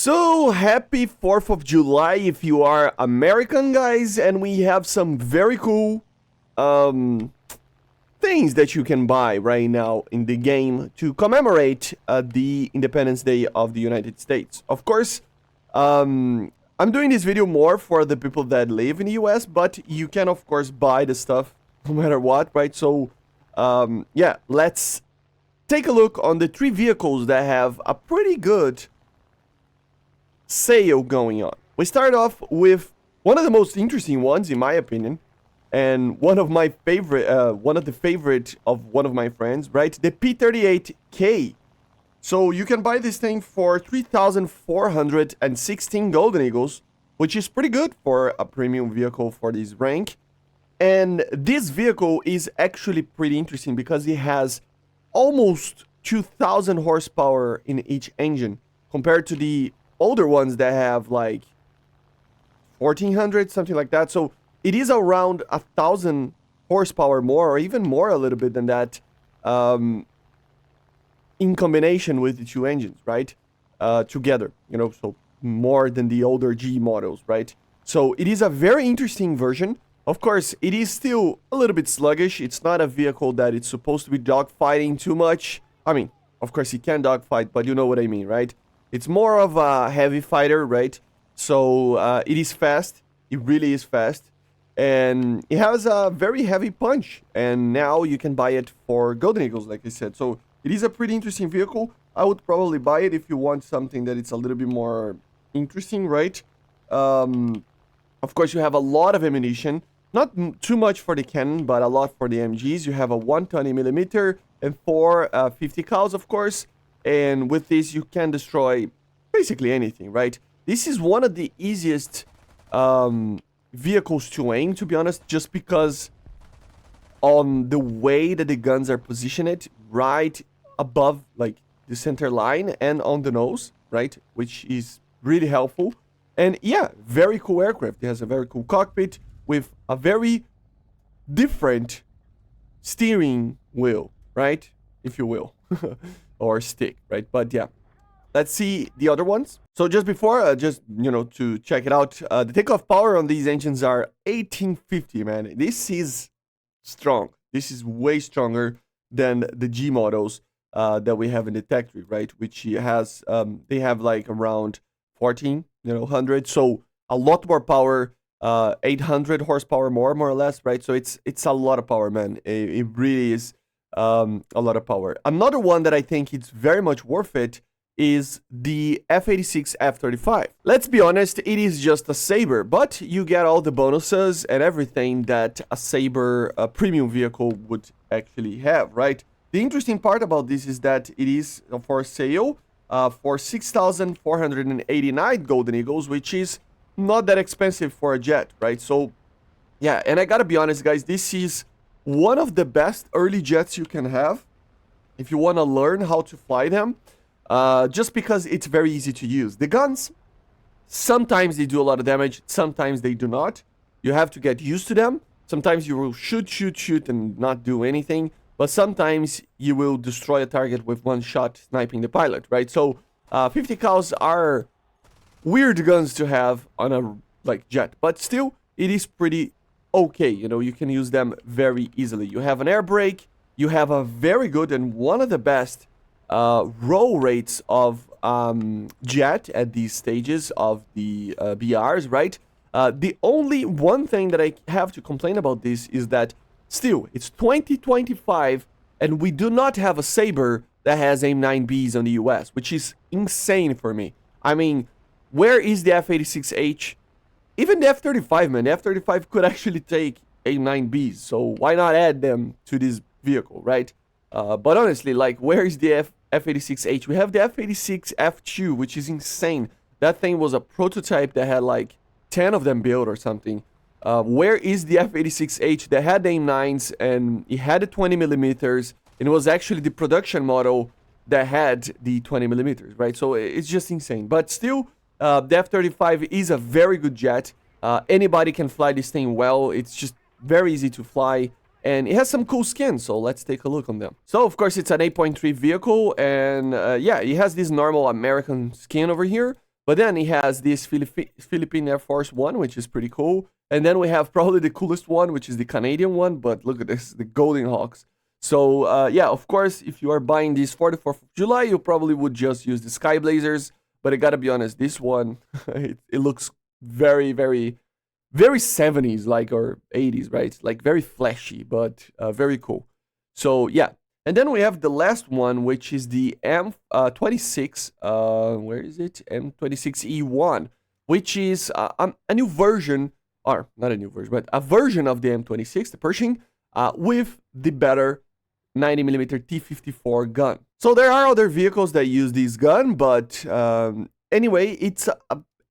So happy 4th of July if you are American, guys, and we have some very cool things that you can buy right now in the game to commemorate the Independence Day of the United States. Of course, I'm doing this video more for the people that live in the US, but you can of course buy the stuff no matter what, right? So yeah, let's take a look on the 3 vehicles that have a pretty good sale going on. We start off with one of the most interesting ones, in my opinion, and one of my favorite, one of the favorite of one of my friends, right? The P38K. So you can buy this thing for 3,416 Golden Eagles, which is pretty good for a premium vehicle for this rank. And this vehicle is actually pretty interesting because it has almost 2,000 horsepower in each engine compared to the older ones that have like 1,400, something like that. So it is around 1,000 horsepower more, or even more a little bit than that, in combination with the 2 engines, right? Together, you know, so more than the older G models, right? So it is a very interesting version. Of course, it is still a little bit sluggish. It's not a vehicle that it's supposed to be dogfighting too much. I mean, of course, it can dogfight, but you know what I mean, right? It's more of a heavy fighter, right? So it is fast. It really is fast. And it has a very heavy punch. And now you can buy it for Golden Eagles, like I said. So it is a pretty interesting vehicle. I would probably buy it if you want something that it's a little bit more interesting, right? Of course, you have a lot of ammunition. Not too much for the cannon, but a lot for the MGs. You have a 120mm and 4 50 cals, of course. And with this, you can destroy basically anything, right? This is one of the easiest vehicles to aim, to be honest, just because on the way that the guns are positioned right above, like, the center line and on the nose, right? Which is really helpful. And yeah, very cool aircraft. It has a very cool cockpit with a very different steering wheel, right? If you will. Or stick, right? But yeah, let's see the other ones. So just before, just, you know, to check it out, the takeoff power on these engines are 1850, man. This is strong. This is way stronger than the G models that we have in the Tech Tree, right? Which has, they have like around 1,400. So a lot more power, 800 horsepower more or less, right? So it's a lot of power, man. It really is. A lot of power. Another one that I think it's very much worth it is the F86 F35. Let's be honest, it is just a Sabre, but you get all the bonuses and everything that a Sabre premium vehicle would actually have, right? The interesting part about this is that it is for sale for 6,489 Golden Eagles, which is not that expensive for a jet, right? So yeah, and I gotta be honest, guys, this is one of the best early jets you can have if you want to learn how to fly them, just because it's very easy to use. The guns, sometimes they do a lot of damage, sometimes they do not. You have to get used to them. Sometimes you will shoot and not do anything, but sometimes you will destroy a target with one shot sniping the pilot, right? So 50 cals are weird guns to have on a like jet, but still it is pretty okay, you know, you can use them very easily. You have an air brake, you have a very good and one of the best roll rates of jet at these stages of the BRs, right? The only one thing that I have to complain about this is that still, it's 2025 and we do not have a Sabre that has AIM-9Bs on the US, which is insane for me. I mean, where is the F86H? Even the F-35, man, the F-35 could actually take AIM-9Bs, so why not add them to this vehicle, right? But honestly, like, where is the F-86H? We have the F-86F2, which is insane. That thing was a prototype that had like 10 of them built or something. Where is the F-86H that had the AIM-9s and it had the 20mm, and it was actually the production model that had the 20mm, right? So it's just insane. But still, the F-35 is a very good jet. Anybody can fly this thing well. It's just very easy to fly. And it has some cool skins, so let's take a look on them. So, of course, it's an 8.3 vehicle. And, yeah, it has this normal American skin over here. But then he has this Philippine Air Force one, which is pretty cool. And then we have probably the coolest one, which is the Canadian one. But look at this, the Golden Hawks. So yeah, of course, if you are buying this for the 4th of July, you probably would just use the Sky Blazers. But I gotta be honest, this one, it looks very, very, very 70s, like, or 80s, right? Like very flashy, but very cool. So yeah. And then we have the last one, which is the M26. Where is it? M26E1, which is a new version, or not a new version, but a version of the M26, the Pershing, with the better 90mm T54 gun. So there are other vehicles that use this gun, but anyway, it's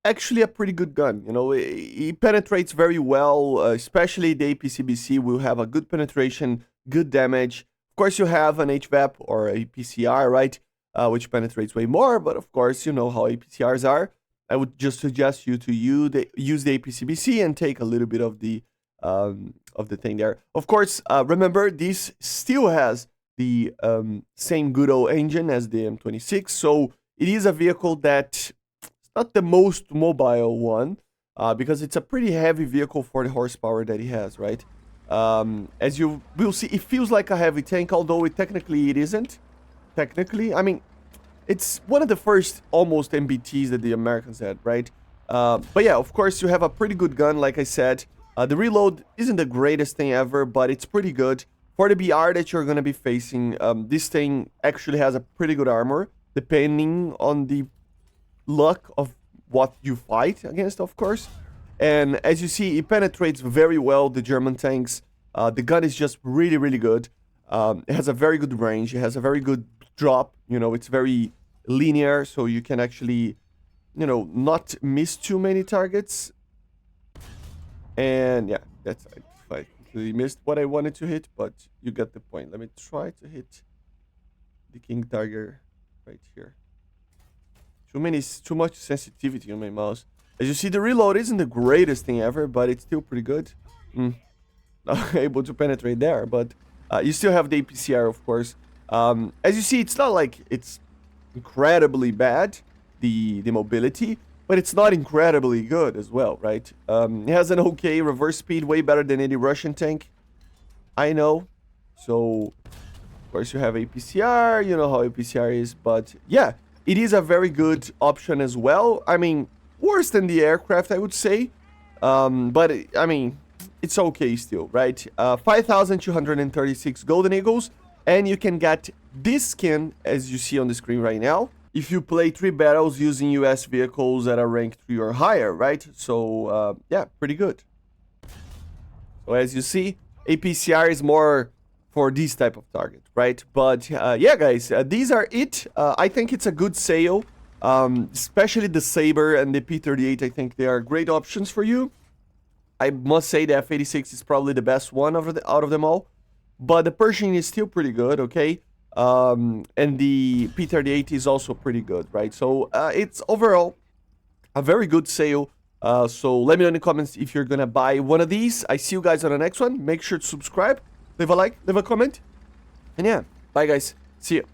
actually a pretty good gun. You know, it penetrates very well, especially the APCBC will have a good penetration, good damage. Of course, you have an HVAP or a PCR, right, which penetrates way more, but of course, you know how APCRs are. I would just suggest you to use the APCBC and take a little bit of the thing there. Of course, remember, this still has the same good old engine as the M26, so it is a vehicle that it's not the most mobile one, because it's a pretty heavy vehicle for the horsepower that it has, right? As you will see, it feels like a heavy tank, although it isn't. Technically, I mean, it's one of the first almost MBTs that the Americans had, right? But yeah, of course, you have a pretty good gun, like I said. The reload isn't the greatest thing ever, but it's pretty good. For the BR that you're going to be facing, this thing actually has a pretty good armor, depending on the luck of what you fight against, of course. And as you see, it penetrates very well the German tanks. The gun is just really, really good. It has a very good range. It has a very good drop. You know, it's very linear, so you can actually, you know, not miss too many targets. And yeah, that's it. I completely missed what I wanted to hit, but you get the point. Let me try to hit the King Tiger right here. Too much sensitivity on my mouse. As you see, the reload isn't the greatest thing ever, but it's still pretty good. Not able to penetrate there, but you still have the APCR, of course. As you see, it's not like it's incredibly bad, the mobility, but it's not incredibly good as well, right? It has an okay reverse speed, way better than any Russian tank. I know. So, of course, you have APCR, you know how APCR is, but yeah, it is a very good option as well. I mean, worse than the aircraft, I would say. But, I mean, it's okay still, right? 5,236 Golden Eagles, and you can get this skin, as you see on the screen right now, if you play 3 battles using US vehicles that are ranked 3 or higher, right? So, yeah, pretty good. So, as you see, APCR is more for this type of target, right? But, yeah, guys, these are it. I think it's a good sale. Especially the Sabre and the P38, I think they are great options for you. I must say the F86 is probably the best one out of them all. But the Pershing is still pretty good, okay? And the P38 is also pretty good, right? So it's overall a very good sale. So let me know in the comments if you're gonna buy one of these. I see you guys on the next one. Make sure to subscribe, leave a like, leave a comment. And yeah, bye guys. See you.